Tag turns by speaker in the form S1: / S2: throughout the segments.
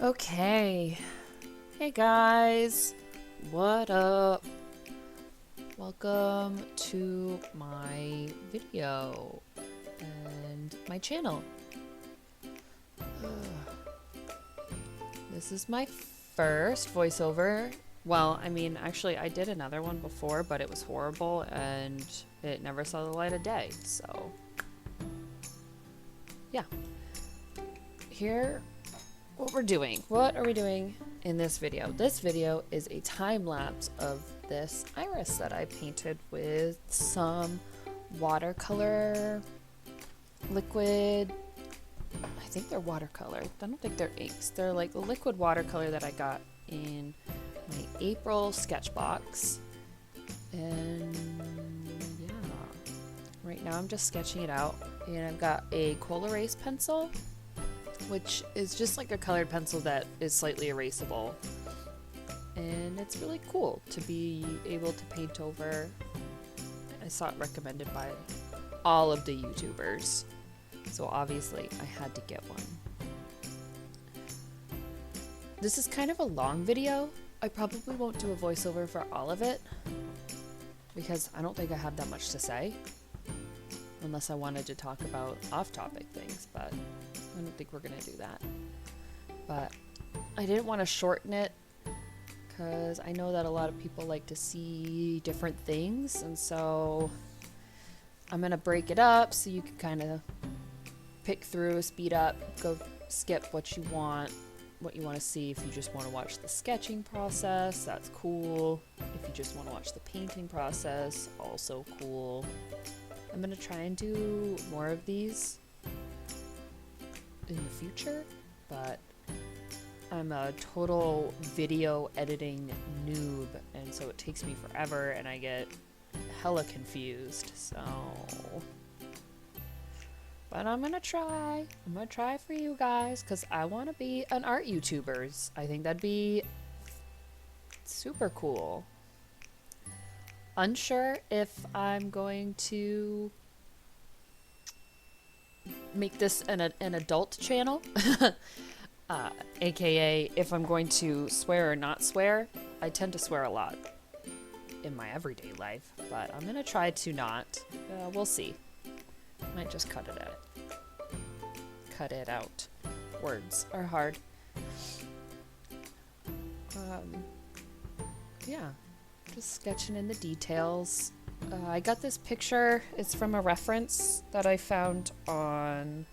S1: Okay. Hey guys. What up? Welcome to my video and my channel. This is my first voiceover. Well, I mean, actually I did another one before, but it was horrible and it never saw the light of day. So, yeah. Here what are we doing in this video? This video is a time lapse of this iris that I painted with some watercolor liquid. I think they're watercolor. I don't think they're inks. They're like liquid watercolor that I got in my April Sketchbox. And yeah, right now I'm just sketching it out. And I've got a coal erase pencil, which is just like a colored pencil that is slightly erasable. And it's really cool to be able to paint over. I saw it recommended by all of the YouTubers, so obviously I had to get one. This is kind of a long video. I probably won't do a voiceover for all of it because I don't think I have that much to say, unless I wanted to talk about off-topic things, but I don't think we're gonna do that. But I didn't want to shorten it because I know that a lot of people like to see different things, and so I'm gonna break it up so you can kind of pick through, speed up, go skip what you want to see. If you just want to watch the sketching process, that's cool. If you just want to watch the painting process, also cool. I'm gonna try and do more of these in the future, but I'm a total video editing noob, and so it takes me forever and I get hella confused, so but I'm gonna try for you guys because I want to be an art YouTuber. I think that'd be super cool. Unsure if I'm going to make this an adult channel, aka if I'm going to swear or not swear. I tend to swear a lot in my everyday life, but I'm gonna try to not. We'll see. Might just cut it out. Words are hard. Yeah, just sketching in the details. I got this picture. It's from a reference that I found on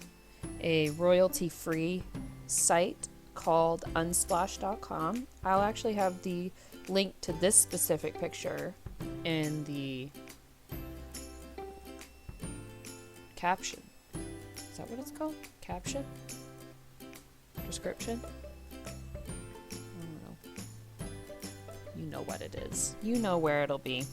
S1: a royalty-free site called unsplash.com. I'll actually have the link to this specific picture in the caption. Is that what it's called? Caption? Description? I don't know. You know what it is. You know where it'll be.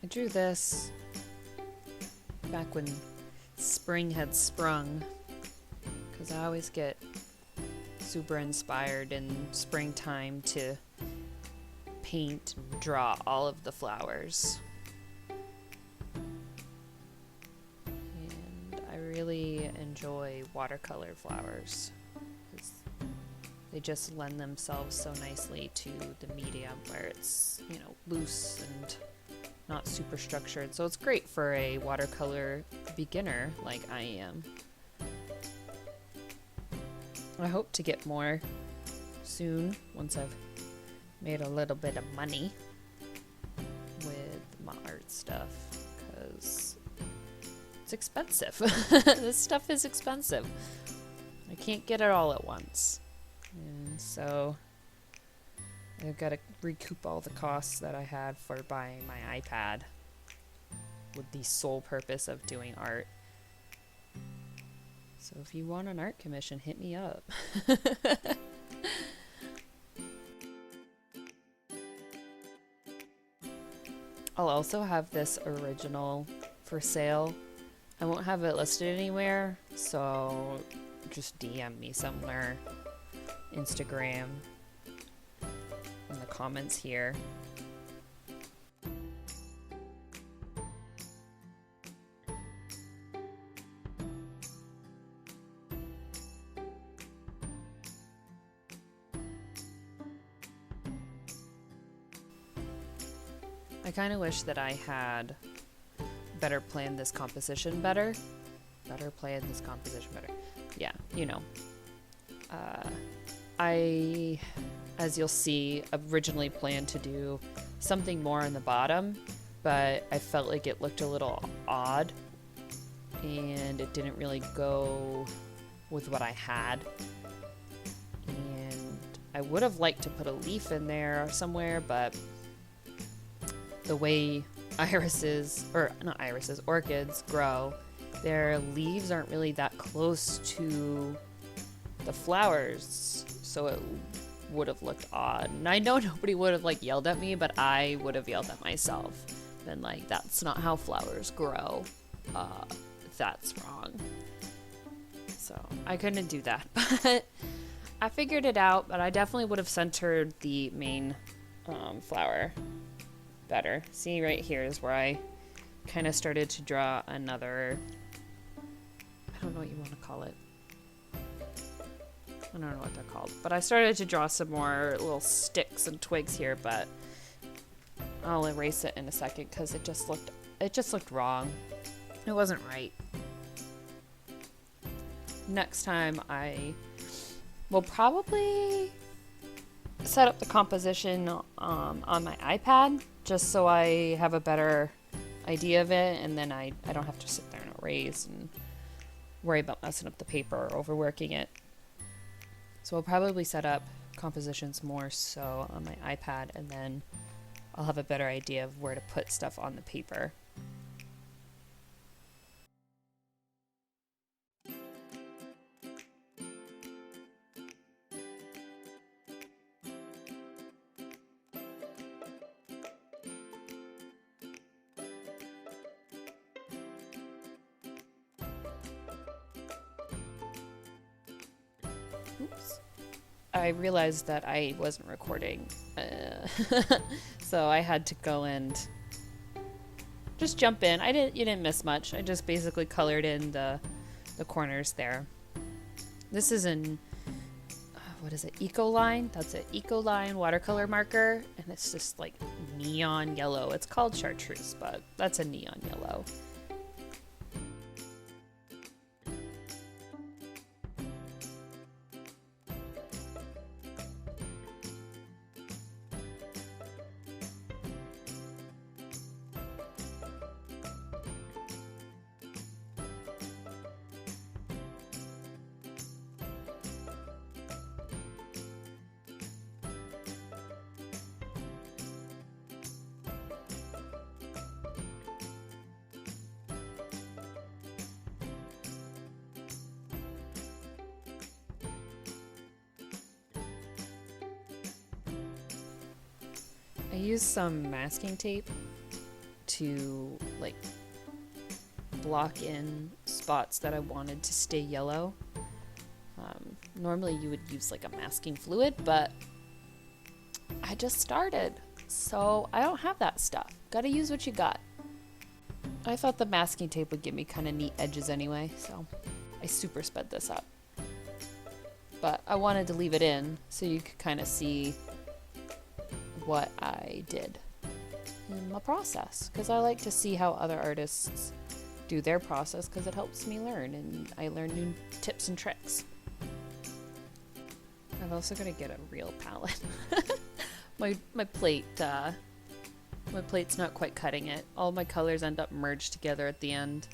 S1: I drew this back when spring had sprung, because I always get super inspired in springtime to paint and draw all of the flowers. And I really enjoy watercolor flowers because they just lend themselves so nicely to the medium where it's, you know, loose and not super structured, so it's great for a watercolor beginner like I am. I hope to get more soon once I've made a little bit of money with my art stuff, because it's expensive. This stuff is expensive. I can't get it all at once, and so I've got to recoup all the costs that I had for buying my iPad with the sole purpose of doing art. So if you want an art commission, hit me up. I'll also have this original for sale. I won't have it listed anywhere, so just DM me somewhere, Instagram, in the comments here. I kind of wish that I had better planned this composition better. Yeah, you know. I, as you'll see, originally planned to do something more on the bottom, but I felt like it looked a little odd and it didn't really go with what I had. And I would have liked to put a leaf in there somewhere, but the way orchids grow, their leaves aren't really that close to the flowers, so it would have looked odd. And I know nobody would have like yelled at me, but I would have yelled at myself. Been like, that's not how flowers grow. That's wrong. So I couldn't do that, but I figured it out. But I definitely would have centered the main flower better. See, right here is where I kind of started to draw another, I don't know what you want to call it. I don't know what they're called, but I started to draw some more little sticks and twigs here, but I'll erase it in a second because it just looked wrong. It wasn't right. Next time I will probably set up the composition on my iPad just so I have a better idea of it, and then I don't have to sit there and erase and worry about messing up the paper or overworking it. So I'll probably set up compositions more so on my iPad, and then I'll have a better idea of where to put stuff on the paper. Oops. I realized that I wasn't recording, so I had to go and just jump in. You didn't miss much. I just basically colored in the corners there. This is an what is it? Ecoline. That's an Ecoline watercolor marker, and it's just like neon yellow. It's called chartreuse, but that's a neon yellow. I used some masking tape to like block in spots that I wanted to stay yellow. Normally you would use like a masking fluid, but I just started, so I don't have that stuff. Gotta use what you got. I thought the masking tape would give me kind of neat edges anyway, so I super sped this up. But I wanted to leave it in so you could kind of see what I did in my process, because I like to see how other artists do their process because it helps me learn, and I learn new tips and tricks. I've also got to get a real palette. my plate's not quite cutting it. All my colors end up merged together at the end.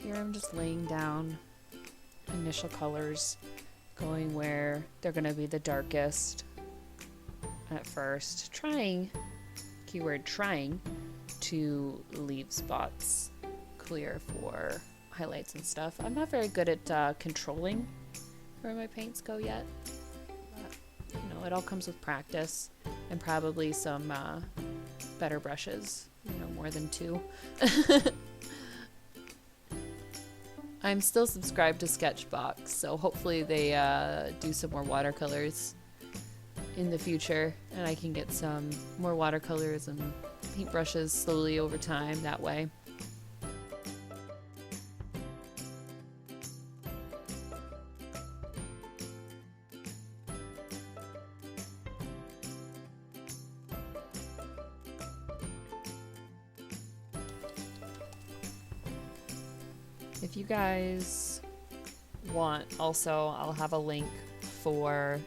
S1: here I'm just laying down initial colors, going where they're going to be the darkest at first, trying, keyword trying, to leave spots clear for highlights and stuff. I'm not very good at controlling where my paints go yet, but you know, it all comes with practice and probably some better brushes, you know, more than 2. I'm still subscribed to Sketchbox, so hopefully they do some more watercolors in the future, and I can get some more watercolors and paintbrushes slowly over time that way. If you guys want, also, I'll have a link for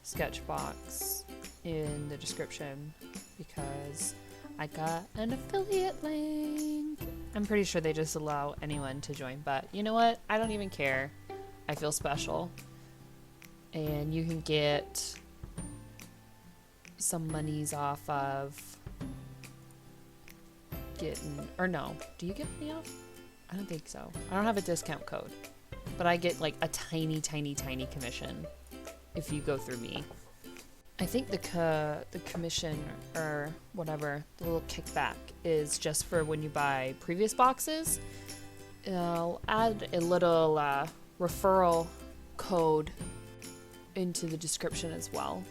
S1: Sketchbox in the description because I got an affiliate link. I'm pretty sure they just allow anyone to join, but you know what? I don't even care. I feel special. And you can get some monies off of getting, or no, do you get money off? I don't think so. I don't have a discount code, but I get like a tiny commission if you go through me. I think the commission or whatever, the little kickback is just for when you buy previous boxes. I'll add a little referral code into the description as well.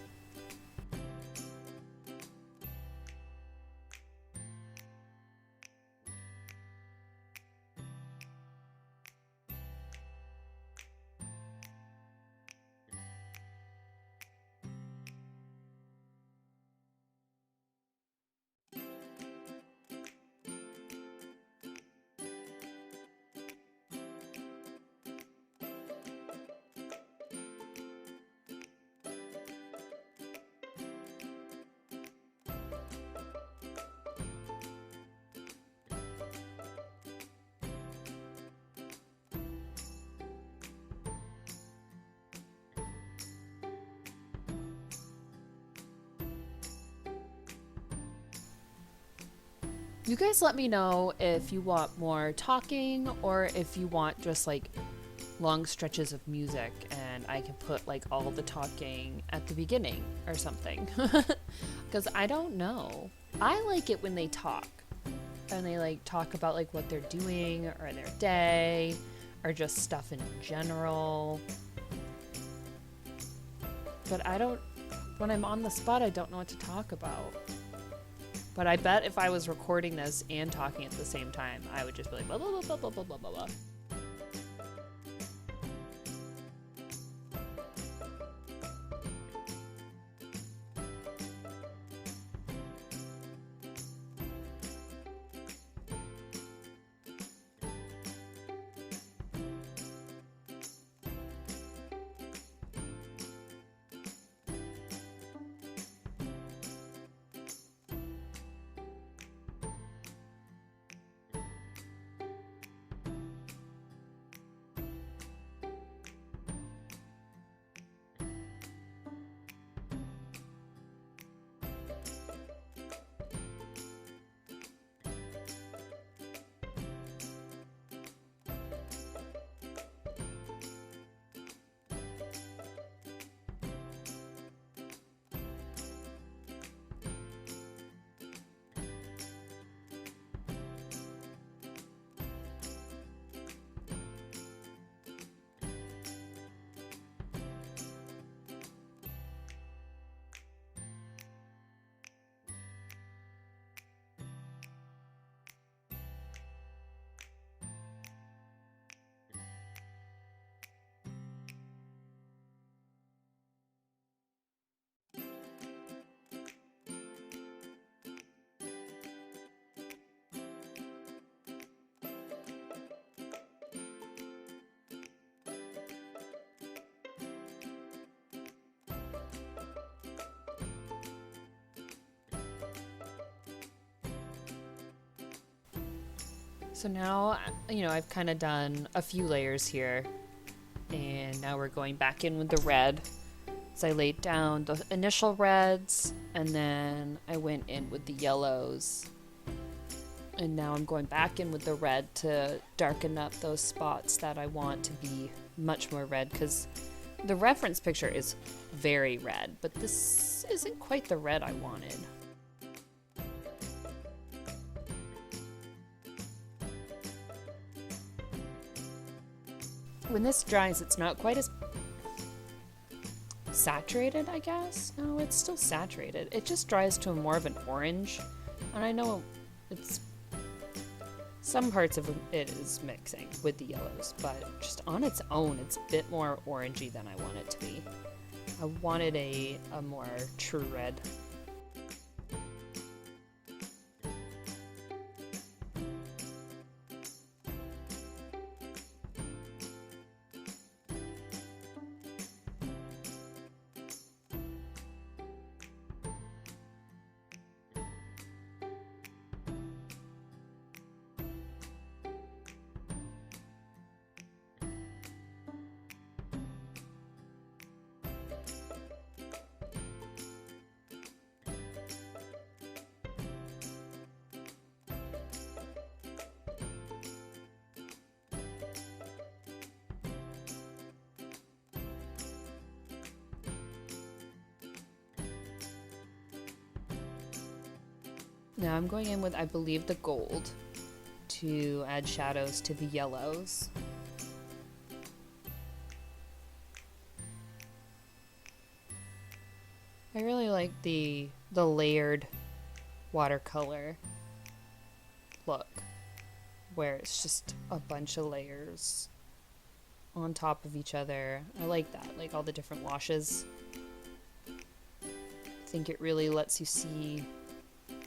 S1: You guys let me know if you want more talking or if you want just like long stretches of music and I can put like all the talking at the beginning or something. Because I don't know. I like it when they talk and they like talk about like what they're doing or their day or just stuff in general. But when I'm on the spot, I don't know what to talk about. But I bet if I was recording this and talking at the same time, I would just be like blah blah blah blah blah blah blah blah. So now, you know, I've kind of done a few layers here, and now we're going back in with the red. So I laid down the initial reds, and then I went in with the yellows. And now I'm going back in with the red to darken up those spots that I want to be much more red, because the reference picture is very red, but this isn't quite the red I wanted. When this dries, it's not quite as saturated, I guess. No, it's still saturated. It just dries to more of an orange, and I know it's some parts of it is mixing with the yellows, but just on its own, it's a bit more orangey than I want it to be. I wanted a more true red. Now I'm going in with, I believe, the gold to add shadows to the yellows. I really like the layered watercolor look, where it's just a bunch of layers on top of each other. I like that, like all the different washes. I think it really lets you see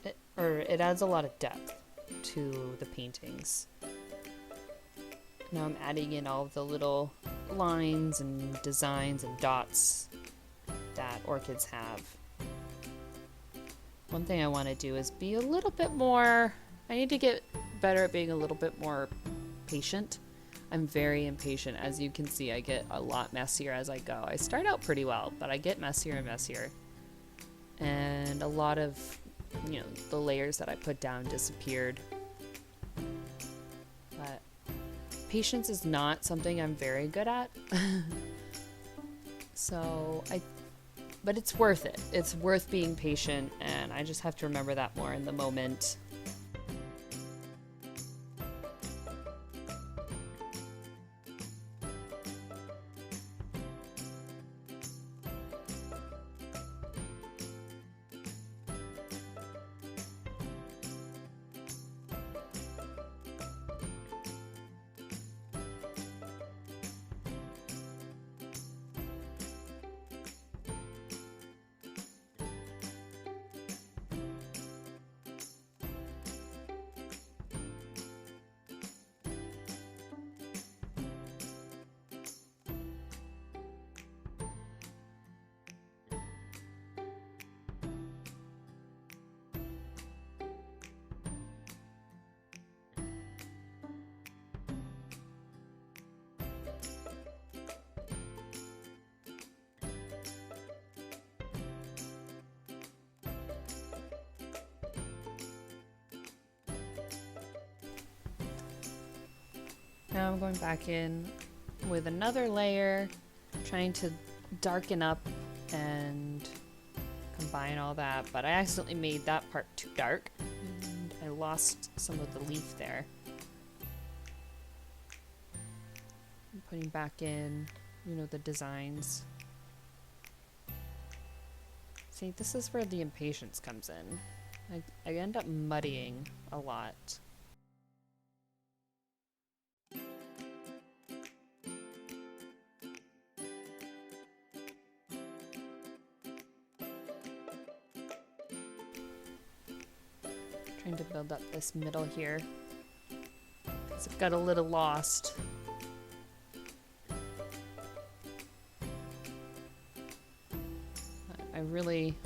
S1: it, or it adds a lot of depth to the paintings. Now I'm adding in all of the little lines and designs and dots that orchids have. One thing I want to do is be a little bit more, I need to get better at being a little bit more patient. I'm very impatient. As you can see, I get a lot messier as I go. I start out pretty well, but I get messier and messier. And a lot of, you know, the layers that I put down disappeared. But patience is not something I'm very good at. But it's worth it. It's worth being patient, and I just have to remember that more in the moment. Now I'm going back in with another layer, trying to darken up and combine all that, but I accidentally made that part too dark and I lost some of the leaf there. I'm putting back in, you know, the designs. See, this is where the impatience comes in. I end up muddying a lot. Trying to build up this middle here, because I've got a little lost.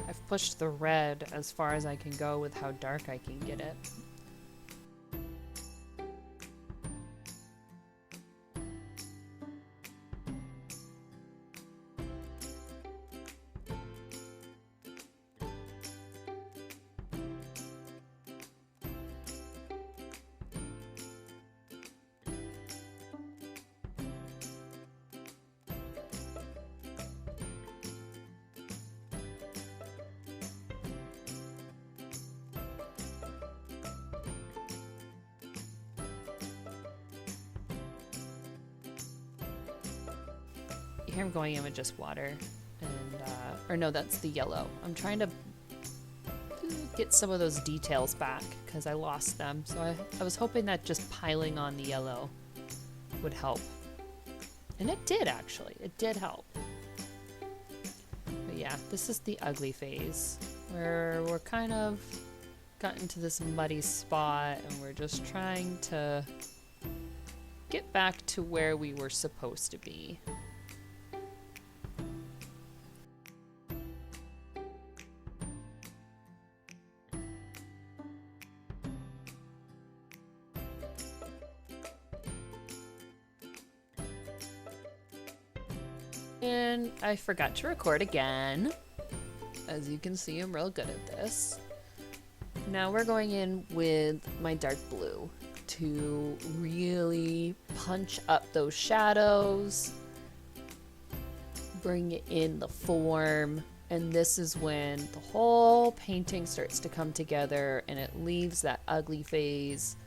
S1: I've pushed the red as far as I can go with how dark I can get it. here I'm going in with just water and, or no, that's the yellow. I'm trying to get some of those details back because I lost them. So I was hoping that just piling on the yellow would help. And it did, actually. It did help. But yeah, this is the ugly phase where we're kind of gotten to this muddy spot and we're just trying to get back to where we were supposed to be. And I forgot to record again. As you can see, I'm real good at this. Now we're going in with my dark blue to really punch up those shadows, bring in the form, and this is when the whole painting starts to come together and it leaves that ugly phase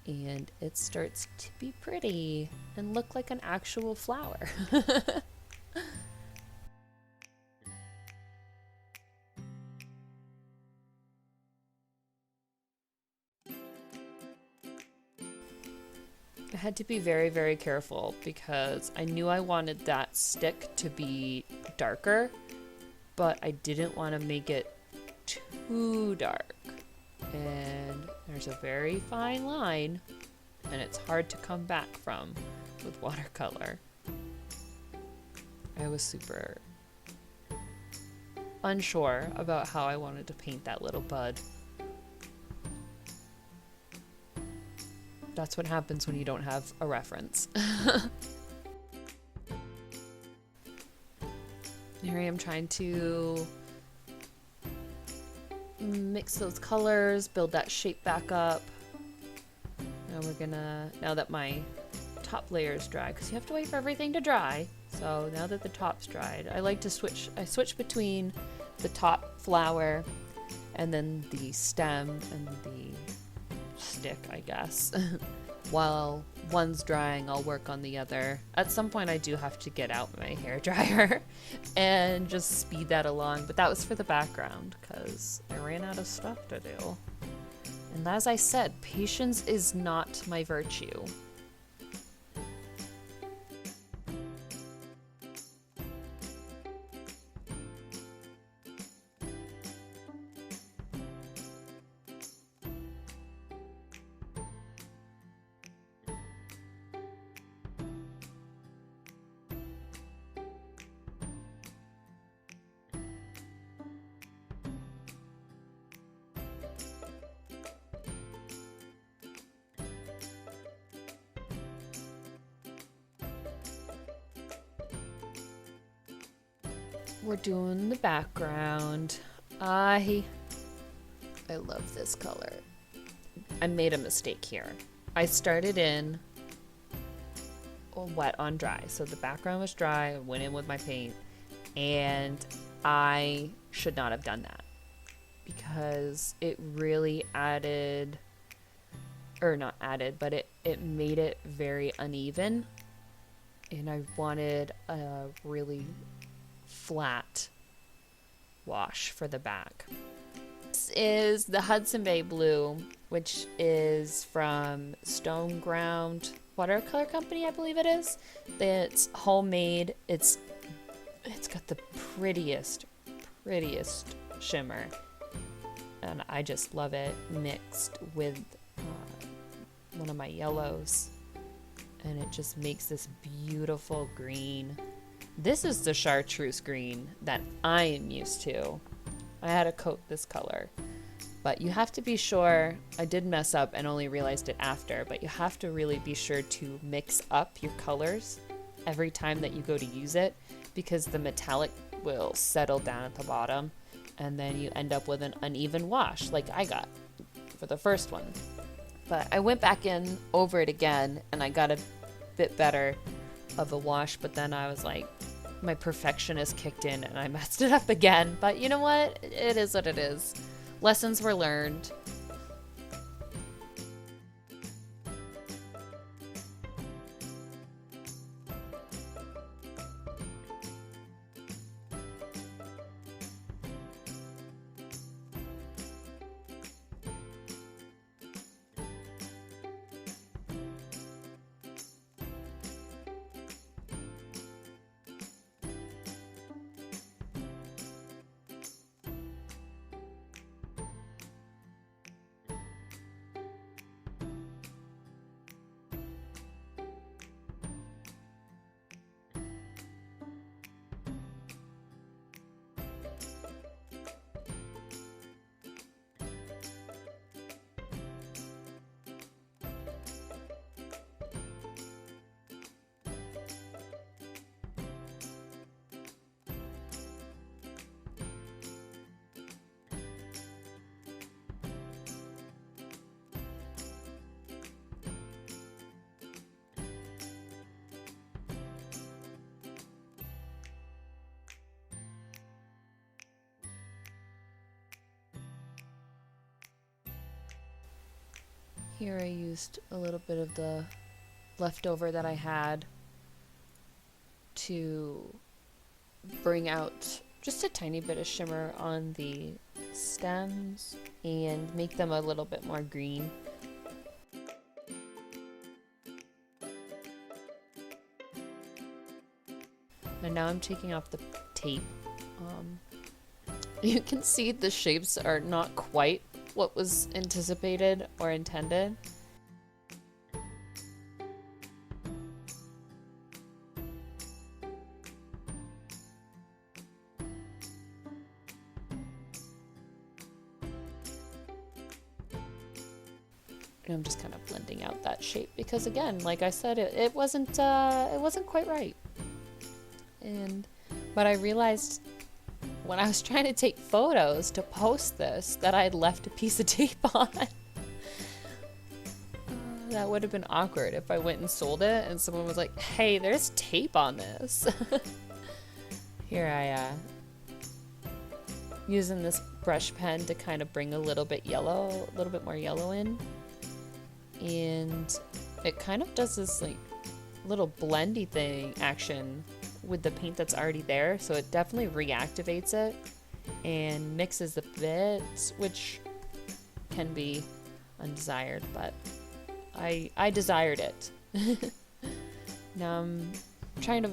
S1: and it starts to be pretty and look like an actual flower. I had to be very, very careful because I knew I wanted that stick to be darker, but I didn't want to make it too dark. And there's a very fine line, and it's hard to come back from with watercolor. I was super unsure about how I wanted to paint that little bud. That's what happens when you don't have a reference. Here I am trying to mix those colors, build that shape back up. Now we're gonna, now that my top layer is dry, because you have to wait for everything to dry. So now that the top's dried, I like to switch between the top flower and then the stem and the stick, I guess. While one's drying, I'll work on the other. At some point I do have to get out my hair dryer and just speed that along, but that was for the background because I ran out of stuff to do. And as I said, patience is not my virtue. We're doing the background. I love this color. I made a mistake here. I started in wet on dry. So the background was dry, I went in with my paint, and I should not have done that because it really added, or not added, but it made it very uneven. And I wanted a really flat wash for the back. This is the Hudson Bay Blue, which is from Stoneground Watercolor Company, I believe it is. It's homemade. It's got the prettiest shimmer, and I just love it mixed with one of my yellows, and it just makes this beautiful green. This is the chartreuse green that I am used to. I had to coat this color, but you have to be sure. I did mess up and only realized it after, but you have to really be sure to mix up your colors every time that you go to use it, because the metallic will settle down at the bottom and then you end up with an uneven wash like I got for the first one. But I went back in over it again and I got a bit better of a wash, but then I was like, my perfectionist kicked in and I messed it up again. But you know what? It is what it is. Lessons were learned. Here I used a little bit of the leftover that I had to bring out just a tiny bit of shimmer on the stems and make them a little bit more green. And now I'm taking off the tape. You can see the shapes are not quite what was anticipated or intended. And I'm just kind of blending out that shape because, again, like I said, it wasn't quite right. But I realized when I was trying to take photos to post this that I had left a piece of tape on. That would have been awkward if I went and sold it and someone was like, hey, there's tape on this. Here I using this brush pen to kind of bring a little bit more yellow in. And it kind of does this like little blendy thing action with the paint that's already there, so it definitely reactivates it and mixes the bits, which can be undesired, but I desired it. Now I'm trying to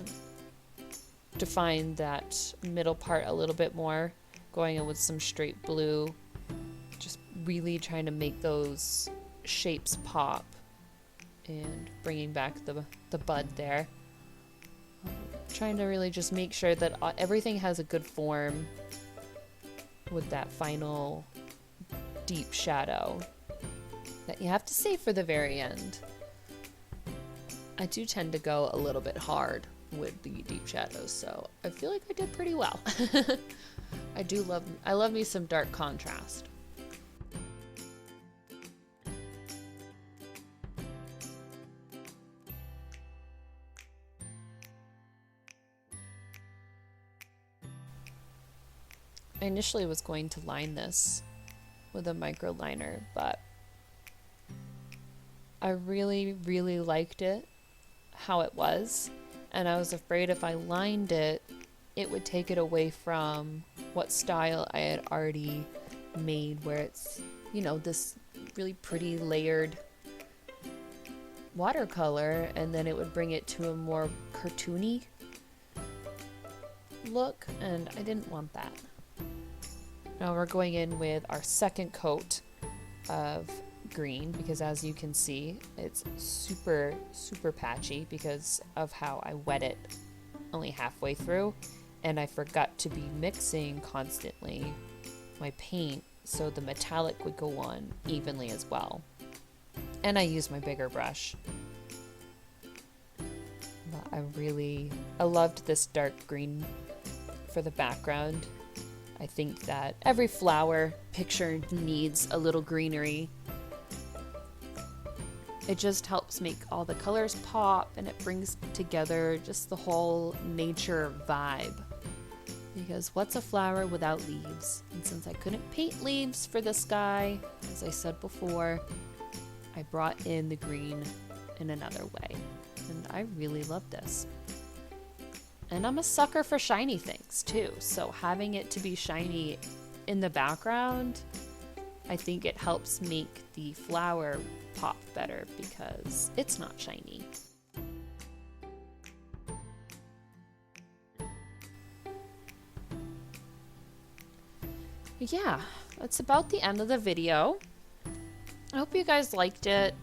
S1: define that middle part a little bit more, going in with some straight blue, just really trying to make those shapes pop and bringing back the bud there. Trying to really just make sure that everything has a good form with that final deep shadow that you have to save for the very end. I do tend to go a little bit hard with the deep shadows, so I feel like I did pretty well. I love me some dark contrast. I initially was going to line this with a micro liner, but I really, really liked it, how it was, and I was afraid if I lined it, it would take it away from what style I had already made, where it's, you know, this really pretty layered watercolor, and then it would bring it to a more cartoony look, and I didn't want that. Now we're going in with our second coat of green because, as you can see, it's super, super patchy because of how I wet it only halfway through, and I forgot to be mixing constantly my paint so the metallic would go on evenly as well. And I used my bigger brush. But I loved this dark green for the background. I think that every flower picture needs a little greenery. It just helps make all the colors pop, and it brings together just the whole nature vibe. Because what's a flower without leaves? And since I couldn't paint leaves for this guy, as I said before, I brought in the green in another way. And I really love this. And I'm a sucker for shiny things too, so having it to be shiny in the background, I think it helps make the flower pop better because it's not shiny. Yeah, that's about the end of the video. I hope you guys liked it.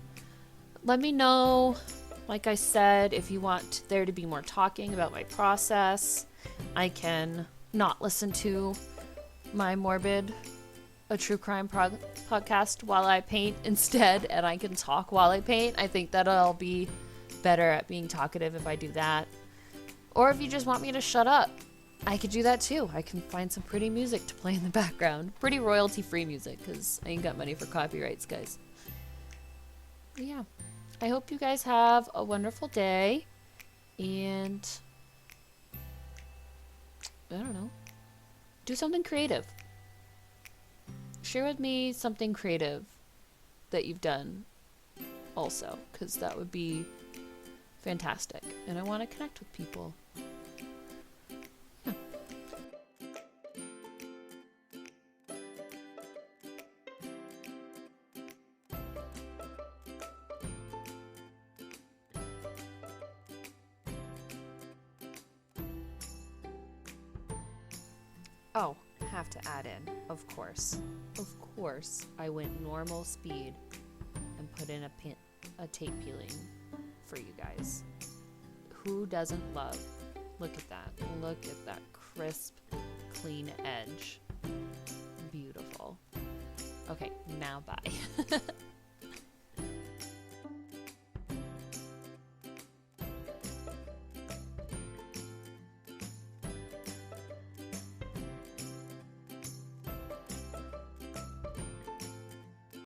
S1: Let me know, like I said, if you want there to be more talking about my process. I can not listen to my morbid, a true crime podcast while I paint instead, and I can talk while I paint. I think that I'll be better at being talkative if I do that. Or if you just want me to shut up, I could do that too. I can find some pretty music to play in the background. Pretty royalty-free music, because I ain't got money for copyrights, guys. But yeah. I hope you guys have a wonderful day, and I don't know, do something creative. Share with me something creative that you've done also, because that would be fantastic. And I want to connect with people. Yeah. Oh, have to add in, of course, I went normal speed and put in a tape peeling for you guys. Who doesn't love? Look at that crisp, clean edge. Beautiful. Okay, now bye.